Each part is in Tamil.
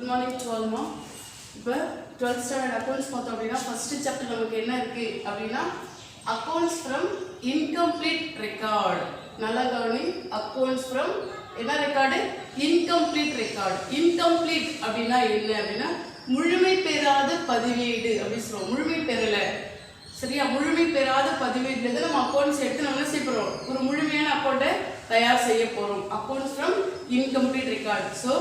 குட் மார்னிங் டு ஆல் மா. இப்போ 12th ஸ்டாண்டர்ட் அக்கௌண்ட்ஸ் பார்த்தோம் அப்படின்னா ஃபஸ்ட்டு சாப்டர் நமக்கு என்ன இருக்குது அப்படின்னா அக்கௌண்ட்ஸ் ஃப்ரம் இன்கம்ப்ளீட் ரெக்கார்டு. நல்லா கவனி, அக்கௌண்ட்ஸ் ஃப்ரம் என்ன ரெக்கார்டு? Incomplete record. இன்கம்ப்ளீட் அப்படின்னா என்ன அப்படின்னா முழுமை பெறாத பதிவேடு அப்படின்னு சொல்லுவோம். முழுமை பெறலை, சரியா? முழுமை பெறாத பதிவேடுலேருந்து நம்ம அக்கௌண்ட்ஸ் எடுத்து நம்ம என்ன செய்ய போகிறோம்? ஒரு முழுமையான அக்கௌண்ட்டை தயார் செய்ய போகிறோம். Accounts from incomplete record. So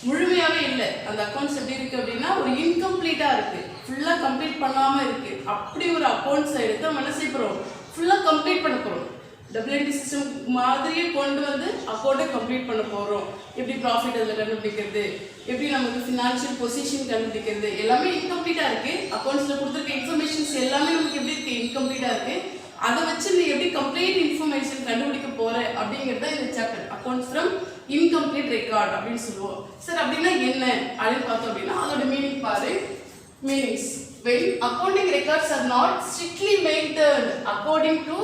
முழுமையாகவே இல்லை, அந்த அக்கௌண்ட்ஸ் எப்படி இருக்குது அப்படின்னா ஒரு இன்கம்ப்ளீட்டாக இருக்குது, ஃபுல்லாக கம்ப்ளீட் பண்ணாமல் இருக்குது. அப்படி ஒரு அக்கௌண்ட்ஸை எடுத்து நம்ம என்ன செய்ய போகிறோம்? ஃபுல்லாக கம்ப்ளீட் பண்ண போகிறோம். WNT சிஸ்டம் மாதிரியே கொண்டு வந்து அக்கௌண்ட்டை கம்ப்ளீட் பண்ண போகிறோம். எப்படி ப்ராஃபிட் அதில் கண்டுபிடிக்கிறது, எப்படி நமக்கு ஃபினான்ஷியல் பொசிஷன் கண்டுபிடிக்கிறது, எல்லாமே இன்கம்ப்ளீட்டாக இருக்குது. அக்கௌண்ட்ஸில் கொடுத்துருக்க இன்ஃபர்மேஷன்ஸ் எல்லாமே நமக்கு எப்படி இருக்குது? இன்கம்ப்ளீட்டாக இருக்குது. அதை வச்சு நீ எப்படி கம்ப்ளீட் இன்ஃபர்மேஷன் கண்டுபிடிக்க போகிற அப்படிங்கிறத இந்த chapter accounts from incomplete record அப்படின்னு சொல்லுவோம். சார் அப்படின்னா என்ன அப்படின்னு பார்த்தோம் அப்படின்னா அதோட மீனிங் பாரு. Meanings: when accounting records are not strictly maintained according to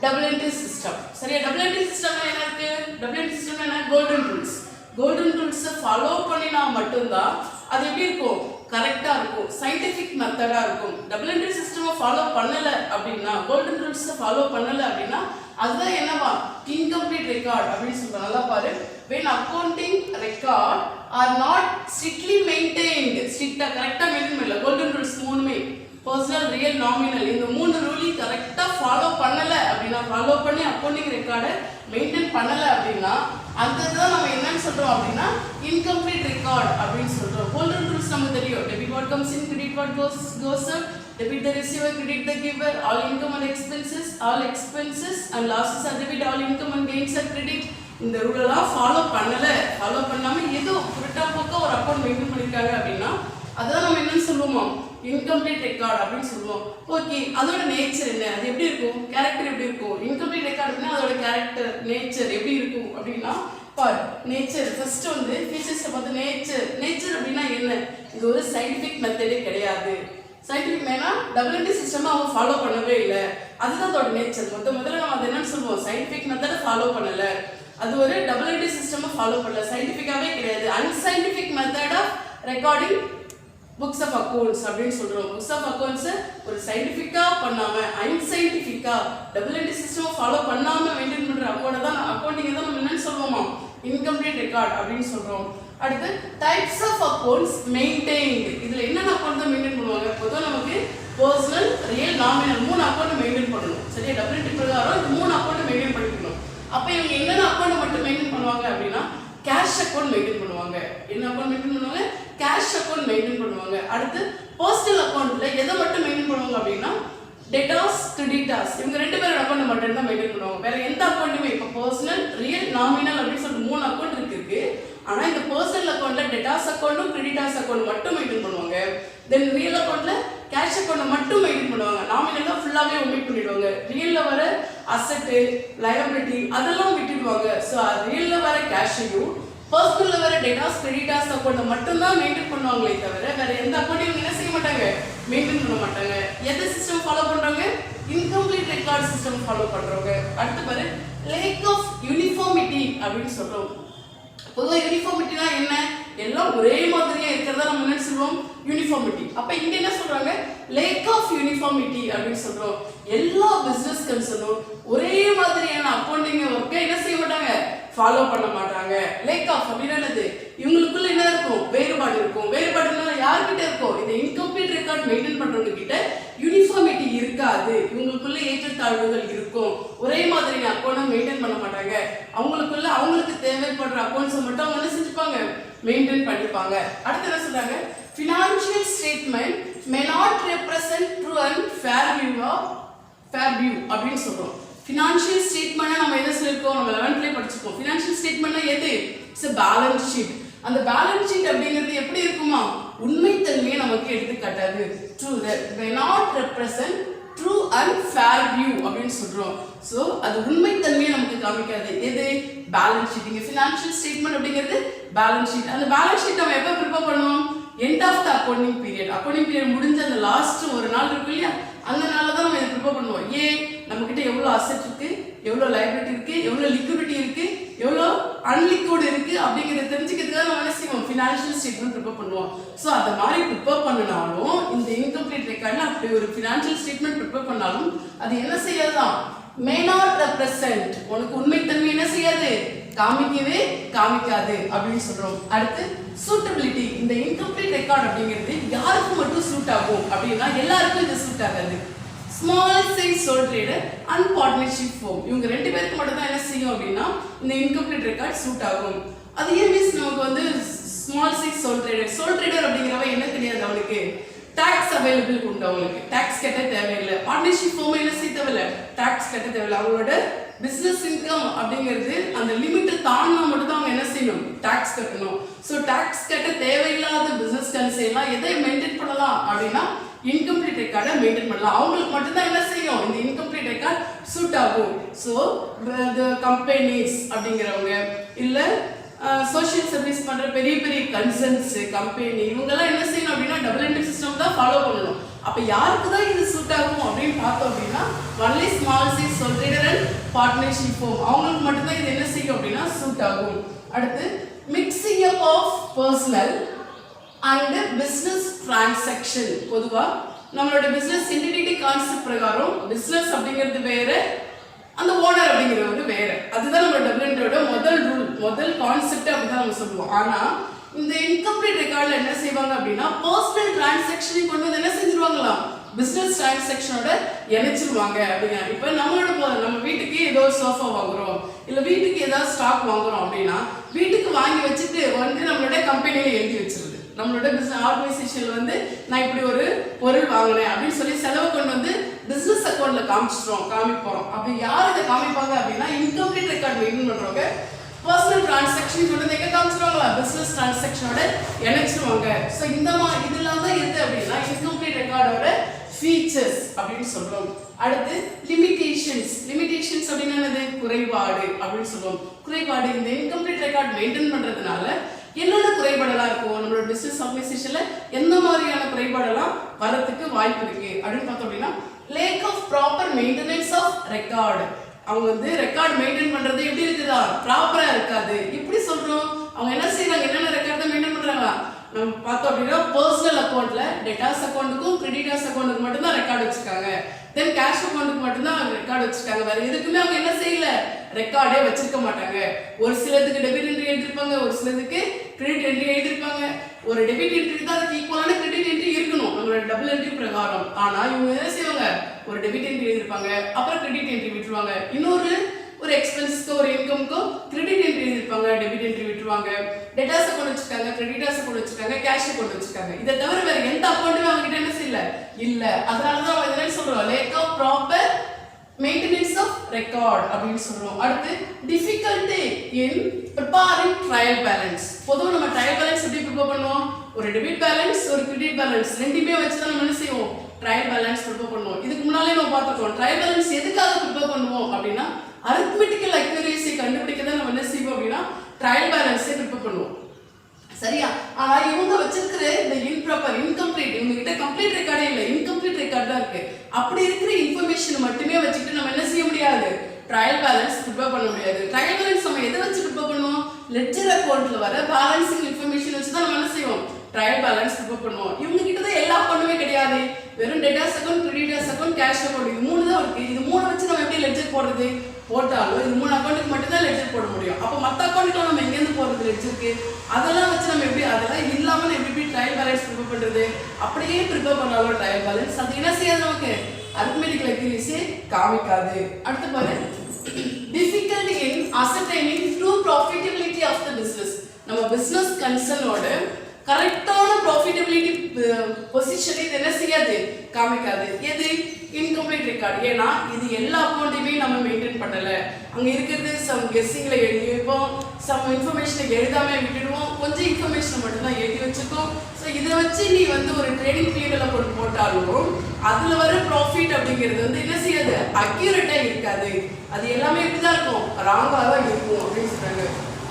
double entry system. சரியா? double entry system என்ன இருக்கு? double entry system என்ன? golden rules. golden rules follow பண்ணினா மட்டும்தான் அது எப்படி இருக்கும்? கரெக்டா இருக்கும், சயின்டிஃபிக் மெத்தடா இருக்கும். டபுள் என்ட்ரி சிஸ்டம் ஃபாலோ பண்ணல அப்படின்னா, கோல்டன் ரூல்ஸ் ஃபாலோ பண்ணல அப்படின்னா அதுதான் என்னவா? இன்கம்ப்ளீட் ரெக்கார்ட் அப்படின்னு சொல்றாங்க. நல்லா பாரு. when accounting record are not strictly maintained, ஸ்ட்ரிக்ட்டா கரெக்ட்டா மெயின்டைன் பண்ணல. கோல்டன் ரூல்ஸ் மூணுமே பர்சனல், ரியல், நாமினல், இந்த மூணு ரூலையும் கரெக்டா ஃபாலோ பண்ணல அப்படின்னா, ஃபாலோ பண்ணி அக்கௌண்டிங் ரெக்கார்டை மெயின்டைன் பண்ணல அப்படின்னா அதுதான் நம்ம என்னன்னு சொல்றோம் அப்படின்னா இன்கம்ப்ளீட் ரெக்கார்ட் அப்படின்னு சொல்றோம். கோல்டன் ரூல்ஸ் நமக்கு தெரியும். Debit what comes in, credit what goes out, debit the receiver, credit the giver, all income and expenses, all expenses and losses are debit, all income and gains are credit. இந்த ரூல் எல்லாம் ஃபாலோ பண்ணாம ஏதோ புரட்டா போக்க ஒரு அக்கௌண்ட் மெயின்டைன் பண்ணிருக்காங்க அப்படின்னா அதான் நம்ம என்னன்னு சொல்லுவோமா? இன்கம்ப்ளீட் ரெக்கார்ட் அப்படின்னு சொல்லுவோம். ஓகே, அதோட நேச்சர் என்ன? அது எப்படி இருக்கும்? கேரக்டர் எப்படி இருக்கும்? இன்கம்ப்ளீட் ரெக்கார்ட் அப்படின்னா அதோட கேரக்டர், நேச்சர் எப்படி இருக்கும் அப்படின்னா பாரு. நேச்சர் ஃபர்ஸ்ட் வந்து ஃபீச்சர்ஸை பார்த்து நேச்சர் அப்படின்னா என்ன? இது ஒரு சயின்டிஃபிக் மெத்தடே கிடையாது. சயின்டிஃபிக் மேனா டபுள் என்ட்ரி சிஸ்டம் அவங்க ஃபாலோ பண்ணவே இல்லை. அதுதான் அதோட நேச்சர். முதல்ல நம்ம அது என்னன்னு சொல்லுவோம்? சயின்டிஃபிக் மெத்தடை ஃபாலோ பண்ணல, அது ஒரு டபுள் என்ட்ரி சிஸ்டம் ஃபாலோ பண்ணல, சயின்டிஃபிக்காவே கிடையாது. Unscientific method of recording books of accounts அப்படின்னு சொல்றோம். புக்ஸ் ஆஃப் அக்கௌண்ட்ஸ் ஒரு சயின்டிஃபிக்கா பண்ணாம அன்சயின்டிஃபிக்கா டபுள் என்ட்ரி சிஸ்டம் ஃபாலோ பண்ணாம மெயின்டைன் பண்ற அக்கௌண்ட் தான் அக்கௌண்டிங் தான் நம்ம என்னன்னு சொல்லுவோமா? இன்கம்ப்ளீட் ரெக்கார்ட் அப்படின்னு சொல்றோம். அடுத்து டைப்ஸ் ஆஃப் அக்கௌண்ட்ஸ் மெயின்டைன்ட். இதுல என்னென்ன அக்கௌண்ட் தான் மெயின்டைன் பண்ணுவாங்க? பொதுவாக நமக்கு பர்சனல், ரியல், நாமினல் மூணு அக்கௌண்ட் மெயின்டைன் பண்ணணும். சரியா? டபுள் என்ட்ரி பிரகாரம் இந்த மூணு அக்கௌண்ட் மெயின்டைன் பண்ணிக்கணும். அப்ப இவங்க என்னென்ன அக்கௌண்ட் மட்டும் மெயின்டைன் பண்ணுவாங்க அப்படின்னா கேஷ் அக்கௌண்ட் மெயின்டைன் பண்ணுவாங்க. என்ன அக்கௌண்ட் மெயின்டைன் பண்ணுவாங்க? கேஷ் அக்கௌண்ட் மெயின்டைன் பண்ணுவாங்க. அடுத்து பர்சனல் அக்கௌண்ட்ல எதை மட்டும் மெயின்டைன் பண்ணுவாங்க அப்படின்னா டெட்டாஸ், கிரெடிட்டாஸ், இவங்க ரெண்டு பேரோட அக்கௌண்ட் மட்டும் தான் மெயின்டைன் பண்ணுவாங்க. வேற எந்த அக்கௌண்ட்டுமே இப்போ பர்சனல், ரியல், நாமினல் அப்படின்னு சொல்லிட்டு மூணு அக்கௌண்ட் இருக்கு. ஆனா இந்த பர்சனல் அக்கௌண்ட்ல டெட்டாஸ் அக்கௌண்ட்டும் கிரெடிட்டாஸ் அக்கௌண்ட் மட்டும் மெயின்டைன் பண்ணுவாங்க. தென் ரியல் அக்கௌண்ட்ல கேஷ் அக்கௌண்ட் மட்டும் மெயின்டைன் பண்ணுவாங்க. நாமினலா ஃபுல்லாவே ஒமிட் பண்ணிடுவாங்க. ரியல்ல வர அசெட், லயபிலிட்டி அதெல்லாம் விட்டுடுவாங்க. ஸோ ரியல்ல வர கேஷையும் பர்சனல்ல வர டெட்டாஸ், கிரெடிட்டாஸ் அக்கௌண்ட் மட்டும் தான் மெயின்டைன் பண்ணுவாங்களே தவிர வேற எந்த அக்கௌண்ட்டையும் என்ன செய்ய மாட்டாங்க? மெயின்டைன் பண்ண மாட்டாங்க. எந்த சிஸ்டம் ஃபாலோ பண்றாங்க? இன்கம்ப்ளீட் ரெக்கார்ட் சிஸ்டம் ஃபாலோ பண்றாங்க. அடுத்து பாரு, லேக் ஆஃப் யூனிஃபார்மிட்டி அப்படின்னு சொல்றோம். பொதுவாக யூனிஃபார்மிட்டினா என்ன? எல்லாம் ஒரே மாதிரியா இருக்கிறதா நம்ம என்ன சொல்லுவோம்? யூனிஃபார்மிட்டி. அப்ப இங்க என்ன சொல்றாங்க? லேக் ஆஃப் யூனிஃபார்மிட்டி அப்படின்னு சொல்றோம். எல்லா பிசினஸ் கன்சர்னும் ஒரே மாதிரியான அக்கௌண்டிங் ஒர்க்கை என்ன செய்ய மாட்டாங்க? ஃபாலோ பண்ண மாட்டாங்க. லேக் ஆஃப் அப்படின்னா என்னது? இவங்களுக்குள்ள என்ன இருக்கும்? வேறுபாடு இருக்கும். வேறுபாடுனால யார்கிட்ட இருக்கும்? இந்த இன்கம்ப்ளீட் ரெக்கார்ட் மெயின்டைன் பண்றவங்க கிட்ட யூனிஃபார்மிட்டி இருக்காது. இவங்களுக்குள்ள ஏற்றத்தாழ்வுகள் இருக்கும். ஒரே மாதிரி அக்கௌண்ட் மெயின்டைன் பண்ண மாட்டாங்க. அவங்களுக்குள்ள அவங்களுக்கு தேவைப்படுற அக்கௌண்ட்ஸை மட்டும் அவங்க என்ன செஞ்சுப்பாங்க? மெயின்டைன் பண்ணிப்பாங்க. அடுத்து என்ன சொல்றாங்க? financial statement may not represent true and fair view அப்படின்னு சொல்றோம். ஃபினான்ஷியல் ஸ்டேட்மெண்ட்னா நம்ம என்ன சொல்லிருக்கோம்? நம்ம 11th படிச்சிருக்கோம். ஃபினான்ஷியல் ஸ்டேட்மெண்ட்னா எது? It's a balance sheet. அந்த பேலன்ஸ் ஷீட் அப்படிங்கிறது எப்படி இருக்குமா? உண்மைத்தன்மையை நமக்கு எடுத்து காட்டாது. True may not represent true and fair view அப்படின்னு சொல்றோம். சோ அது உண்மைத்தன்மையை நமக்கு காமிக்காது. எது? Balance sheet. இங்க ஃபினான்ஷியல் ஸ்டேட்மெண்ட் அப்படிங்கிறது பேலன்ஸ் ஷீட். அந்த பேலன்ஸ் ஷீட் நம்ம எப்ப ப்ரிப்பேர் பண்ணுவோம்? End of the accounting period. Accounting period முடிஞ்ச அந்த லாஸ்ட் ஒரு நாள் இருக்கு இல்லையா? அந்த நாள்ல தான் நம்ம இதை ப்ரிப்பேர் பண்ணுவோம். ஏன்? நம்ம கிட்ட எவ்வளவு அசெட் இருக்கு, எவ்வளவு லைபிலிட்டி இருக்கு, எவ்வளவு லிக்விடிட்டி இருக்கு, எவ்வளோ அன்லிக்விட் இருக்கு அப்படிங்கிறத தெரிஞ்சுக்கிறதுக்காக நம்ம என்ன செய்வோம், ஃபினான்ஷியல் ஸ்டேட்மெண்ட் ப்ரிப்பேர் பண்ணுவோம். ஸோ அந்த மாதிரி ப்ரிப்பேர் பண்ணினாலும் இந்த இன்கம்ப்ளீட் ரெக்கார்டில் அப்படி ஒரு ஃபினான்ஷியல் ஸ்டேட்மெண்ட் ப்ரிப்பேர் பண்ணாலும் அது என்ன செய்யாதான், மே நாட் ரெப்ரசன்ட், உனக்கு உண்மைத்தன்மை என்ன செய்யாது, காமிக்கவே காமிக்காது அப்படின்னு சொல்றோம். அடுத்து சூட்டபிலிட்டி, இந்த இன்கம்ப்ளீட் ரெக்கார்ட் அப்படிங்கிறது யாருக்கு மட்டும் சூட் ஆகும் அப்படின்னா எல்லாருக்கும் இது சூட் ஆகாது. Small size sole trader and partnership firm, இவங்க 2 பேருக்கு மட்டும் தான் என்ன செய்யும் அப்படின்னா இந்த இன்கம்ப்ளீட் ரெக்கார்ட் சூட் ஆகும். அது ஏன் மீன்ஸ் நமக்கு வந்து ஸ்மால் சைஸ் சோல் ட்ரேடர் அப்படிங்கிறவ என்ன தெரியாது, அவனுக்கு டாக்ஸ் அவைலபிள் உண்டு, அவங்களுக்கு டாக்ஸ் கட்ட தேவையில்லை. பார்ட்னர்ஷிப் ஃபார்ம் என்ன செய்ய தேவையில்லை, டாக்ஸ் கட்ட தேவையில்லை. அவங்களோட பிசினஸ் இன்கம் அப்படிங்கிறது அந்த லிமிட்டை தாண்டினா மட்டும் தான் அவங்க என்ன செய்யணும், டாக்ஸ் கட்டணும். ஸோ டாக்ஸ் கட்ட தேவையில்லாத பிசினஸ் செய்யலாம். எதை மெயின்டைன் பண்ணலாம் அப்படின்னா இன்கம்ப்ளீட் ரெக்கார்டை மெயின்டைன் பண்ணலாம். அவங்களுக்கு மட்டும்தான் என்ன செய்யும், இந்த இன்கம்ப்ளீட் ரெக்கார்ட் சூட் ஆகும். ஸோ கம்பெனிஸ் அப்படிங்கிறவங்க இல்லை சோஷியல் சர்வீஸ் பண்ற பெரிய பெரிய கன்சர்ன்ஸ் கம்பெனி இவங்கெல்லாம் என்ன செய்யணும் அப்படின்னா டபுள் என்ட்ரி சிஸ்டம் தான் ஃபாலோ பண்ணணும். அப்ப யாருக்கு தான் இது சூட் ஆகும் அப்படின்னு பார்த்தோம் அப்படின்னா only small size sole trader and partnership firm, அவங்களுக்கு மட்டும்தான் இது என்ன செய்யும் அப்படின்னா சூட் ஆகும். அடுத்து mixing up of personal and business transaction. பொதுவா நம்மளோட பிசினஸ் என்டிட்டி கான்செப்ட் பிரகாரம் பிசினஸ் அப்படிங்கிறது வேற, அந்த ஓனர் அப்படிங்கிறது வேற. அதுதான் நம்ம டபுள் என்ட்ரியோட முதல் ரூல், முதல் கான்செப்ட் அப்படிதான் நம்ம சொல்லுவோம். ஆனா இந்த இன்கம்ப்ளீட் ரெக்கார்ட்ல என்ன செய்வாங்க அப்படின்னா பர்சனல் டிரான்சாக்ஷனை கொண்டு வந்து என்ன செஞ்சிருவாங்களாம், பிசினஸ் டிரான்சாக்ஷனோட இணைச்சிருவாங்க அப்படின்னா. இப்போ நம்ம வீட்டுக்கு ஏதோ சோஃபா வாங்குறோம் இல்லை வீட்டுக்கு ஏதாவது ஸ்டாக் வாங்குறோம் அப்படின்னா வீட்டுக்கு வாங்கி வச்சுட்டு வந்து நம்மளோட கம்பெனியில எழுதி வச்சிருது. நம்மளோட பிசினஸ் ஆர்கனைசேஷன்ல வந்து நான் இப்படி ஒரு பொருள் வாங்கினேன் அப்படின்னு சொல்லி செலவு கொண்டு வந்து பிசினஸ் அக்கௌண்ட்ல காமிப்போம். அப்படி யார் இதை காமிப்பாங்க அப்படின்னா இன்கம்ப்ளீட் ரெக்கார்ட் மெயின்டைன் பண்றவங்க பர்சனல் டிரான்சாக்ஷன் கொண்டு வந்து எங்க காமிச்சிருவாங்களா, பிசினஸ் டிரான்சாக்ஷனோட இணைச்சிருவாங்க. ஸோ இந்த மாதிரி இதெல்லாம் தான் எது அப்படின்னா இன்கம்ப்ளீட் ரெக்கார்டோட ஃபீச்சர்ஸ் அப்படின்னு சொல்றோம். அடுத்து லிமிடேஷன்ஸ் அப்படின்னா என்னது, குறைபாடு அப்படின்னு சொல்லுவோம். குறைபாடு இந்த இன்கம்ப்ளீட் ரெக்கார்ட் மெயின்டைன் பண்றதுனால என்னென்ன குறைபாடெல்லாம் இருக்கும், நம்மளோட பிசினஸ் ஆர்கனைசேஷன்ல எந்த மாதிரியான குறைபாடெல்லாம் வரதுக்கு வாய்ப்பு இருக்கு அப்படின்னு பார்த்தோம் அப்படின்னா lack of proper maintenance of record. அவங்க வந்து ரெக்கார்ட் மெயின்டைன் பண்றது எப்படி இருக்குதா, ப்ராப்பரா இருக்காது. எப்படி சொல்றோம், அவங்க என்ன செய்யறாங்க, என்னென்ன ரெக்கார்ட் தான் மெயின்டைன் பண்றாங்க நம்ம பார்த்தோம் அப்படின்னா பர்சனல் அக்கௌண்ட்ல டெட்டாஸ் அக்கௌண்ட்டுக்கும் கிரெடிட்டாஸ் அக்கௌண்ட்டுக்கு மட்டும் தான் ரெக்கார்ட் வச்சிருக்காங்க. தென் கேஷ் அக்கௌண்ட்டுக்கு மட்டும் தான் ரெக்கார்ட் வச்சிருக்காங்க. வேற எதுக்குமே அவங்க என்ன செய்யல, ரெக்கார்டே வச்சிருக்க மாட்டாங்க. ஒரு சிலதுக்கு டெபிட் என்ட்ரி எழுதிருப்பாங்க, ஒரு சிலதுக்கு கிரெடிட் என்ட்ரி எழுதிருப்பாங்க. ஒரு டெபிட் என்ட்ரி தான் அதுக்கு ஈக்குவலான கிரெடிட் என்ட்ரி இருக்கணும் நம்மளோட டபுள் என்ட்ரி பிரகாரம். ஆனா இவங்க என்ன செய்வாங்க, ஒரு டெபிட் என்ட்ரி எழுதிருப்பாங்க, அப்புறம் கிரெடிட் என்ட்ரி விட்டுருவாங்க. ஒரு எக்ஸ்பென்ஸ்க்கு ஒரு இன்கம்க்கு கிரெடிட் என்ட்ரி எழுதிருப்பாங்க, டெபிட் என்ட்ரி விட்டுருவாங்க. டெட்டாஸ் அக்கௌண்ட் வச்சிருக்காங்க, கிரெடிட்டாஸ் அக்கௌண்ட் வச்சிருக்காங்க, கேஷ் அக்கௌண்ட் வச்சிருக்காங்க. இதை தவிர வேற எந்த அக்கௌண்ட்டுமே அவங்க கிட்ட என்ன செய்யல இல்ல. அதனாலதான் அவங்க என்ன சொல்றோம், lack of proper maintenance of record அப்படின்னு சொல்றோம். அடுத்து difficulty in preparing trial balance. பொதுவாக நம்ம ட்ரையல் பேலன்ஸ் எப்படி ப்ரிப்பேர் பண்ணுவோம், ஒரு டெபிட் பேலன்ஸ் ஒரு கிரெடிட் பேலன்ஸ் ரெண்டுமே வச்சு தான் நம்ம என்ன செய்வோம், ட்ரையல் பேலன்ஸ் ப்ரிப்பேர் பண்ணுவோம். இதுக்கு முன்னாலே நம்ம பார்த்துருக்கோம் ட்ரையல் பேலன்ஸ் எதுக்காக ப்ரிப்பேர் பண்ணுவோம் அப்படின்னா அரித்மெட்டிக்கல் அக்யூரேசி கண்டுபிடிக்க தான் நம்ம என்ன செய்வோம் அப்படின்னா ட்ரையல் பேலன்ஸே ப்ரிப்பேர் பண்ணுவோம். சரியா? ஆனா இவங்க வச்சிருக்கிற இந்த இன்ப்ராப்பர் இன்கம்ப்ளீட், இவங்க கிட்ட கம்ப்ளீட் ரெக்கார்டே இல்லை, இன்கம்ப்ளீட் ரெக்கார்ட் தான் இருக்கு. அப்படி இருக்கிற இன்ஃபர்மேஷன் மட்டுமே வச்சுக்கிட்டு நம்ம என்ன செய்ய முடியாது, ட்ரையல் பேலன்ஸ் ப்ரிப்பேர் பண்ண முடியாது. ட்ரையல் பேலன்ஸ் நம்ம எதை வச்சு ப்ரிப்பேர் பண்ணுவோம், லெட்ஜர் அக்கௌண்ட்ல வர பேலன்சிங் இன்ஃபர்மேஷன் வச்சு தான் நம்ம என்ன செய்வோம், ட்ரையல் பேலன்ஸ் ப்ரிப்பேர் பண்ணுவோம். இவங்க கிட்ட தான் எல்லா அக்கௌண்ட்டுமே கிடையாது, வெறும் debtors account, creditors account, cash account, இது 3 தான் இருக்கு. இது 3 வச்சு நம்ம எப்படி லெட்ஜர் போடுறது, போட்டாலும் இது 3 அக்கௌண்ட்டுக்கு மட்டும் தான் லெட்ஜர் போட முடியும். அப்போ மற்ற அக்கௌண்ட்டுக்கு நம்ம எங்கேருந்து போடுறது லெட்ஜருக்கு, அதெல்லாம் வச்சு நம்ம எப்படி, அதெல்லாம் இல்லாம நம்ம எப்படி ட்ரையல் பேலன்ஸ் ப்ரிப்பேர் பண்றது, அப்படியே ப்ரிப்பேர் பண்ணாலும் ட்ரையல் பேலன்ஸ் அது என்ன செய்யாது, நமக்கு அரித்மெட்டிக்கல் அக்யூரேசி காமிக்காது. அடுத்து பாரு, difficulty in ascertaining true profitability of the business. நம்ம பிசினஸ் கன்சர்னோட கரெக்டான ப்ராஃபிட்டபிலிட்டி பொசிஷனை இது என்ன செய்யாது, காமிக்காது. எது, இன்கம்ப்ளீட் ரெக்கார்ட். ஏன்னா இது எல்லா அக்கௌண்ட்டையுமே நம்ம மெயின்டைன் பண்ணல, அங்க இருக்கிறது சம் கெஸ்ஸிங்ல எழுதி வைப்போம், சம் இன்ஃபர்மேஷனை எழுதாம விட்டுடுவோம், கொஞ்சம் இன்ஃபர்மேஷன் மட்டும் தான் எழுதி வச்சிருக்கோம். ஸோ இதை வச்சு நீ வந்து ஒரு ட்ரேடிங் பீரியட்ல கொண்டு போட்டாலும் அதுல வர ப்ராஃபிட் அப்படிங்கிறது வந்து என்ன செய்யாது, அக்யூரேட்டா இருக்காது. அது எல்லாமே இப்படிதான் இருக்கும், ராங்கா தான் இருக்கும் அப்படின்னு சொல்றாங்க.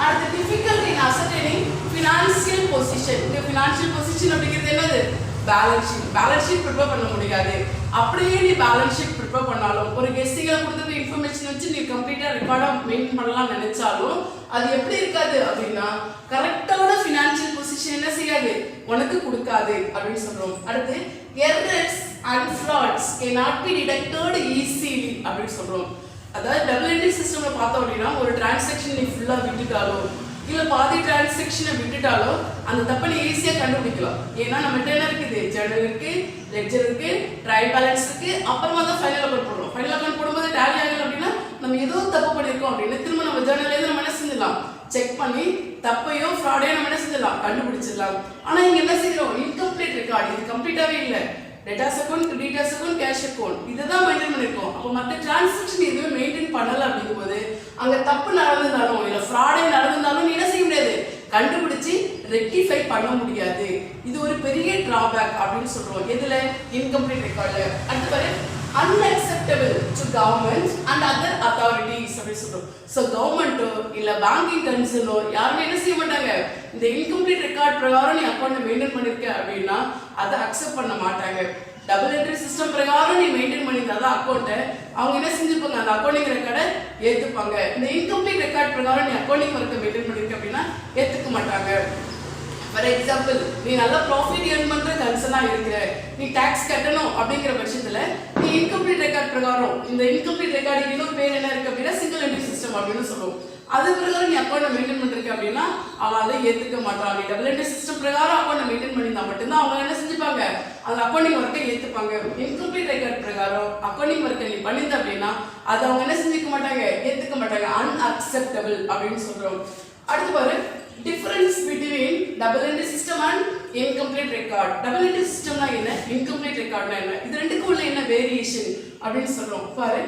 அடுத்து difficulty in ascertaining financial position. இந்த ஃபினான்ஷியல் பொசிஷன் அப்படிங்கிறது என்னது, balance sheet. Balance sheet prepare பண்ண முடியாது. அப்படியே நீ பேலன்ஸ் ஷீட் ப்ரிப்பேர் பண்ணாலும் ஒரு கெஸ்டிங்ல கொடுத்துருக்க இன்ஃபர்மேஷன் வச்சு நீ கம்ப்ளீட்டா ரெக்கார்டா மெயின்டைன் பண்ணலாம் நினைச்சாலும் அது எப்படி இருக்காது அப்படின்னா கரெக்டான ஃபினான்ஷியல் பொசிஷன் என்ன செய்யாது உனக்கு கொடுக்காது அப்படின்னு சொல்றோம். அடுத்து errors and frauds cannot be detected easily அப்படின்னு சொல்றோம். அதாவது டபுள் என்ட்ரி சிஸ்டம்ல பார்த்தோம் அப்படின்னா ஒரு டிரான்சாக்ஷன் நீ ஃபுல்லா விட்டுட்டாலோ இல்ல பாதி டிரான்சாக்ஷனை விட்டுட்டாலோ அந்த தப்பை நீ ஈஸியா கண்டுபிடிக்கலாம். ஏன்னா நம்மகிட்ட என்ன இருக்குது, ஜர்னல் இருக்கு, லெட்ஜர் இருக்கு, ட்ரையல் பேலன்ஸ் இருக்கு, அப்புறமா தான் ஃபைனல் அக்கௌண்ட் போடுறோம். ஃபைனல் அக்கௌண்ட் போடும்போது டேலி ஆகல அப்படின்னா நம்ம ஏதோ தப்பு பண்ணியிருக்கோம் அப்படின்னு திரும்ப நம்ம ஜர்னல்ல இருந்து நம்ம என்ன செஞ்சிடலாம், செக் பண்ணி தப்பையோ ஃப்ராடையோ நம்ம என்ன செஞ்சிடலாம், கண்டுபிடிச்சிடலாம். ஆனா இங்க என்ன செய்யறோம், இன்கம்ப்ளீட் ரெக்கார்ட், இது கம்ப்ளீட்டாவே இல்லை. Datas account, creditors account, cash account இதுதான் மெயின்டைன் பண்ணிருக்கோம். அப்போ மற்ற டிரான்சாக்ஷன் எதுவுமே மெயின்டைன் பண்ணல அப்படிங்கும்போது அங்க தப்பு நடந்திருந்தாலும் இல்ல ஃப்ராடே நடந்திருந்தாலும் நீ என்ன செய்ய முடியாது, கண்டுபிடிச்சு ரெக்டிஃபை பண்ண முடியாது. இது ஒரு பெரிய டிராபேக் அப்படின்னு சொல்றோம். எதுல, இன்கம்ப்ளீட் ரெக்கார்ட்ல. அடுத்து பாரு, unacceptable to government and other authorities அப்படி சொல்றோம். சோ கவர்மெண்டோ இல்ல பேங்கிங் கன்சர்னோ யாருமே என்ன செய்ய மாட்டாங்க, இந்த இன்கம்ப்ளீட் ரெக்கார்ட் பிரகாரம் நீ அக்கௌண்ட் மெயின்டைன் பண்ணிருக்க அப்படின்னா அதை அக்செப்ட் பண்ண மாட்டாங்க. டபுள் என்ட்ரி சிஸ்டம் பிரகாரம் நீ மெயின்டைன் பண்ணியிருந்தா அக்கௌண்ட்டை அவங்க என்ன செஞ்சுப்பாங்க, அந்த அக்கௌண்டிங் ரெக்கார்டை ஏற்றுப்பாங்க. இந்த இன்கம்ப்ளீட் ரெக்கார்ட் பிரகாரம் நீ அக்கௌண்டிங் ஒர்க்கை மெயின்டைன் பண்ணிருக்க அப்படின்னா ஏற்றுக்க மாட்டாங்க. ஃபார் எக்ஸாம்பிள், நீ நல்ல ப்ராஃபிட் ஏர்ன் பண்ற கன்சர்னா இருக்கிற, நீ டாக்ஸ் கட்டணும் அப்படிங்கிற பட்சத்துல நீ இன்கம்ப்ளீட் ரெக்கார்ட் பிரகாரம், இந்த இன்கம்ப்ளீட் ரெக்கார்டிங் இன்னொரு பேர் என்ன இருக்கு அப்படின்னா சிங்கிள் என்ட்ரி சிஸ்டம் அப்படின்னு சொல்லுவோம். அது பிரகாரம் நீ அக்கௌண்ட் மெயின்டைன் பண்ணிருக்க அப்படின்னா அவன் அதை ஏத்துக்க மாட்டான். நீ டபுள் என்ட்ரி சிஸ்டம் பிரகாரம் அக்கௌண்ட் மெயின்டைன் பண்ணியிருந்தா மட்டும்தான் அவங்க என்ன செஞ்சுப்பாங்க, அந்த அக்கௌண்டிங் ஒர்க்கை ஏத்துப்பாங்க. இன்கம்ப்ளீட் ரெக்கார்ட் பிரகாரம் அக்கௌண்டிங் ஒர்க்கை நீ பண்ணியிருந்த அப்படின்னா அதை அவங்க என்ன செஞ்சுக்க மாட்டாங்க, ஏத்துக்க மாட்டாங்க. அன்அக்செப்டபிள் அப்படின்னு சொல்றோம். அடுத்து பாரு, difference between double entry system and incomplete record. double entry system னா என்ன, incomplete record னா என்ன, இது ரெண்டுக்கும் உள்ள என்ன வேரியேஷன் அப்படினு சொல்றோம். பாரு,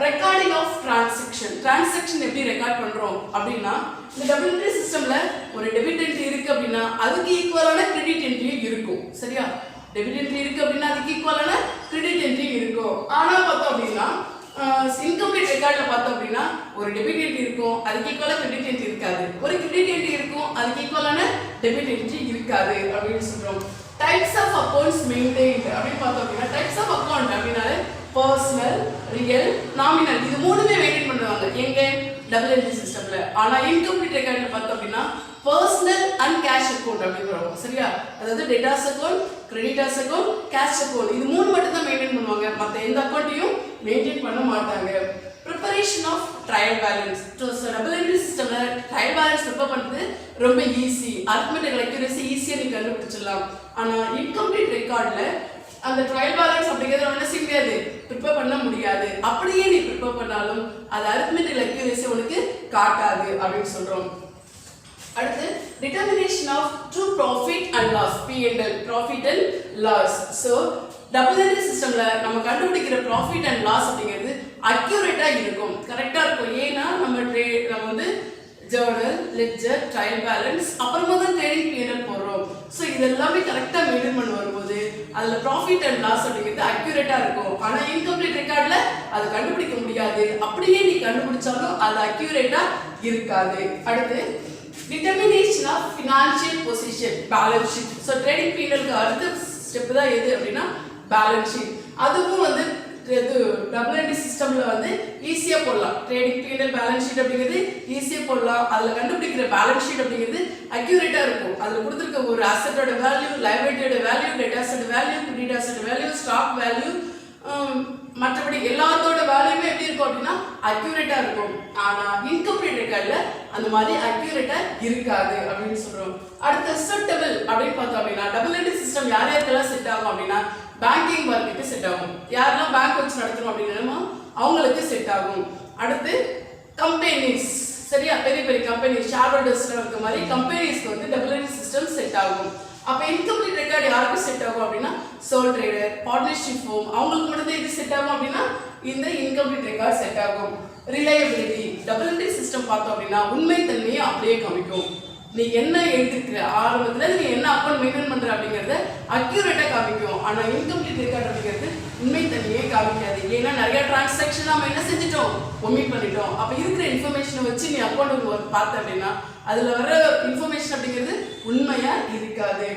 recording of transaction எப்படி ரெக்கார்ட் பண்றோம் அப்படினா இந்த double entry systemல ஒரு debit entry இருக்கு அப்படினா அதுக்கு ஈக்குவலான credit entry இருக்கும். சரியா, debit entry இருக்கு அப்படினா அதுக்கு ஈக்குவலான credit entry இருக்கும். ஆனா பார்த்தோம் அப்படினா இன்கம்ப்ளீட் ரெக்கார்ட்ல பார்த்தோம் அப்படின்னா ஒரு டெபிட் என்ட்ரி இருக்கும், அதுக்கு ஈக்குவலா கிரெடிட் என்ட்ரி இருக்காது. ஒரு கிரெடிட் என்ட்ரி இருக்கும், அதுக்கு ஈக்குவலான டெபிட் என்ட்ரி இருக்காது அப்படின்னு சொல்றோம். டைப்ஸ் ஆஃப் அக்கவுண்ட்ஸ் மெயின்டைன்ட் அப்படின்னு பார்த்தோம் அப்படின்னா டைப்ஸ் ஆஃப் அக்கவுண்ட் அப்படின்னாலே பர்சனல், ரியல், நாமினல் இது மூணுமே மெயின்டைன் பண்ணுவாங்க எங்க, டபுள் என்ட்ரி சிஸ்டம்ல. ஆனா இன்கம்ப்ளீட் ரெக்கார்ட்ல பார்த்தோம் அப்படின்னா பர்சனல் அண்ட் கேஷ் அக்கவுண்ட் அப்படிங்கிறோம். சரியா, அதாவது debtors account, creditors account, cash account இது மூணு மட்டும் தான் மெயின்டைன் பண்ணுவாங்க. மற்ற எந்த அக்கவுண்ட்டையும் மெயின்டைன் பண்ண மாட்டாங்க. Preparation of trial balance. Double entry சிஸ்டம்ல ட்ரையல் பேலன்ஸ் ப்ரிப்பேர் பண்ணுறது ரொம்ப ஈஸி. அரித்மெட்டிக் அக்யூரசி ஈஸியாக நீ கண்டுபிடிச்சிடலாம். ஆனால் இன்கம்ப்ளீட் ரெக்கார்ட்ல அந்த ட்ரையல் பேலன்ஸ் அப்படிங்கிறத என்ன செய்ய முடியாது, ப்ரிப்பேர் பண்ண முடியாது. அப்படியே நீ ப்ரிப்பேர் பண்ணாலும் அது அரித்மெட்டிக் அக்யூரசி உனக்கு காட்டாது அப்படின்னு சொல்றோம். அடுத்து determination of true profit and loss, P&L, profit and loss. So double entry சிஸ்டம்ல நம்ம கண்டுபிடிக்கிற ப்ராஃபிட் அண்ட் லாஸ் அப்படிங்கிறது அக்யூரேட்டா இருக்கும், கரெக்டா இருக்கும். ஏன்னா நம்ம வந்து ஜர்னல், லெட்ஜர், ட்ரையல் பேலன்ஸ் அப்புறமா தான் ட்ரேடிங் P&L போடுறோம். ஸோ இது எல்லாமே கரெக்டாக மெயின்டைன் பண்ண வரும்போது அதில் ப்ராஃபிட் அண்ட் லாஸ் அப்படிங்கிறது அக்யூரேட்டாக இருக்கும். ஆனால் இன்கம்ப்ளீட் ரெக்கார்டில் அதை கண்டுபிடிக்க முடியாது. அப்படியே நீ கண்டுபிடிச்சாலும் அது அக்யூரேட்டாக இருக்காது. அடுத்து determination of financial position, balance sheet. So trading P&Lக்கு அடுத்த ஸ்டெப் தான் எது அப்படின்னா பேலன்ஸ் ஷீட். அதுவும் வந்து டபுள் என்ட்ரி சிஸ்டம்ல வந்து ஈஸியா போடலாம். ட்ரேடிங் P&L பேலன்ஸ் ஷீட் அப்படிங்கிறது ஈஸியா போடலாம். அதுல கண்டுபிடிக்கிற பேலன்ஸ் ஷீட் அப்படிங்கிறது அக்யூரேட்டா இருக்கும். அதுல கொடுத்திருக்க ஒரு அசெட்டோட வேல்யூ, லைபிலிட்டியோட வேல்யூ, டெட்டாஸோட வேல்யூ, கிரெடிட்டாஸோட வேல்யூ, ஸ்டாக் வேல்யூ, மற்றபடி எல்லாத்தோட வேல்யூமே எப்படி இருக்கும் அப்படின்னா அக்யூரேட்டா இருக்கும். ஆனா இன்கம்ப்ளீட் ரெக்கார்ட்ல அந்த மாதிரி அக்யூரேட்டா இருக்காது அப்படின்னு சொல்றோம். அடுத்து அக்செப்டபிள் அப்படின்னு பார்த்தோம் அப்படின்னா டபுள் என்ட்ரி சிஸ்டம் யார் யாருக்கெல்லாம் செட் ஆகும் அப்படின்னா பேங்கிங் ஒர்க்குக்கு செட் ஆகும். யாரெல்லாம் பேங்க் வச்சு நடத்தணும் அப்படின்னா அவங்களுக்கு செட் ஆகும். அடுத்து கம்பெனிஸ், சரியா, பெரிய பெரிய கம்பெனி ஷேர் ஹோல்டர்ஸ்ல இருக்க மாதிரி கம்பெனிஸ்க்கு வந்து டபுள் என்ட்ரி சிஸ்டம் செட் ஆகும். அப்ப இன்கம்ப்ளீட் ரெக்கார்ட் யாருக்கு செட் ஆகும் அப்படின்னா சோல் ட்ரேடர், பார்ட்னர்ஷிப் ஃபார்ம் அவங்களுக்கு மட்டும் தான் இது செட் ஆகும் அப்படின்னா இந்த இன்கம்ப்ளீட் ரெக்கார்ட் செட் ஆகும். ரிலையபிலிட்டி, டபுள் என்ட்ரி சிஸ்டம் பார்த்தோம் அப்படின்னா உண்மைத்தன்மையை அப்படியே காமிக்கும். நீ என்ன எழுதிருக்கிற ஆரம்பத்துல நீ என்ன அக்கௌண்ட் மெயின்டைன் பண்ற அப்படிங்கறத அக்யூரேட்டா காமிக்கும். ஆனா இன்கம்ப்ளீட் ரெக்கார்ட் அப்படிங்கிறது உண்மைத்தன்மையே காமிக்காது. ஏன்னா நிறைய டிரான்சாக்ஷன் நம்ம என்ன செஞ்சிட்டோம், ஒமிட் பண்ணிட்டோம். அப்ப இருக்கிற இன்ஃபர்மேஷனை வச்சு நீ அக்கௌண்ட் பார்த்த அப்படின்னா அதுல வர இன்ஃபர்மேஷன் அப்படிங்கிறது உண்மையா இருக்காது.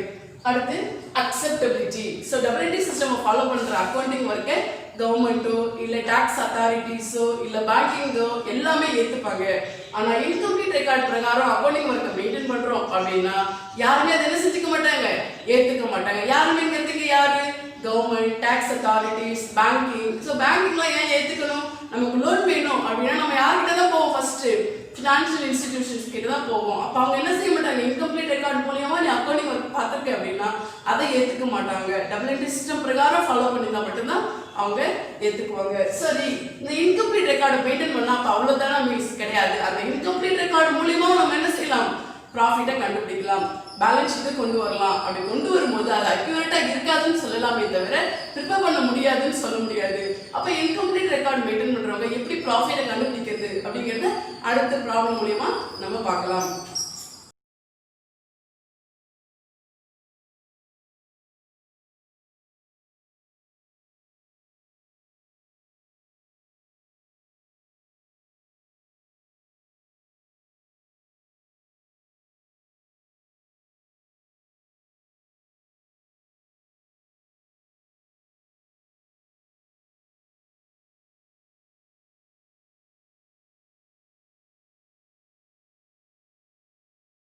அடுத்து acceptability. So double entry system follow பண்ற அக்கௌண்டிங் ஒர்க்கை கவர்மெண்ட்டோ இல்லை டாக்ஸ் அத்தாரிட்டிஸோ இல்லை பேங்கிங்கோ எல்லாமே ஏற்றுப்பாங்க. ஆனா இன்கம்ப்ளீட் ரெக்கார்ட் பிரகாரம் அக்கௌண்டிங் ஒர்க்கை மெயின்டைன் பண்றோம் அப்படின்னா யாருமே அதை என்ன செஞ்சுக்க மாட்டாங்க, ஏத்துக்க மாட்டாங்க. யாருமேங்கிறதுக்கு யாரு, government, tax authorities, banking. So பேங்கிங்லாம் ஏன் ஏத்துக்கணும், நமக்கு லோன் வேணும் அப்படின்னா நம்ம யார்கிட்ட தான் போவோம், ஃபர்ஸ்ட் ஃபினான்ஷியல் இன்ஸ்டிடியூஷன்ஸ் கிட்ட தான் போவோம். அப்போ அவங்க என்ன செய்ய மாட்டாங்க, இன்கம்ப்ளீட் ரெக்கார்ட் மூலியமா நீ அக்கௌண்டிங் ஒர்க் பார்த்துருக்க அப்படின்னா அதை ஏத்துக்க மாட்டாங்க. டபுள் என்ட்ரி சிஸ்டம் பிரகாரம் ஃபாலோ பண்ணியிருந்தா மட்டும்தான் அவங்க ஏத்துக்குவாங்க. சரி, இந்த இன்கம்ப்ளீட் ரெக்கார்டை மெயின்டைன் பண்ணா அப்போ அவ்வளோதான மீன்ஸ் கிடையாது. அந்த இன்கம்ப்ளீட் ரெக்கார்டு மூலியமா நம்ம என்ன செய்யலாம், ப்ராஃபிட்டை கண்டுபிடிக்கலாம், பேலன்ஸ் ஷீட்டை கொண்டு வரலாம். அப்படி கொண்டு வரும்போது அது அக்யூரேட்டா இருக்காதுன்னு சொல்லலாமே தவிர ப்ரிப்பேர் பண்ண முடியாதுன்னு சொல்ல முடியாது. அப்போ இன்கம்ப்ளீட் ரெக்கார்ட் மெயின்டைன் பண்றவங்க எப்படி ப்ராஃபிட்டை கண்டுபிடிக்கிறது அப்படிங்கிறத அடுத்த ப்ராப்ளம் மூலியமா நம்ம பார்க்கலாம்.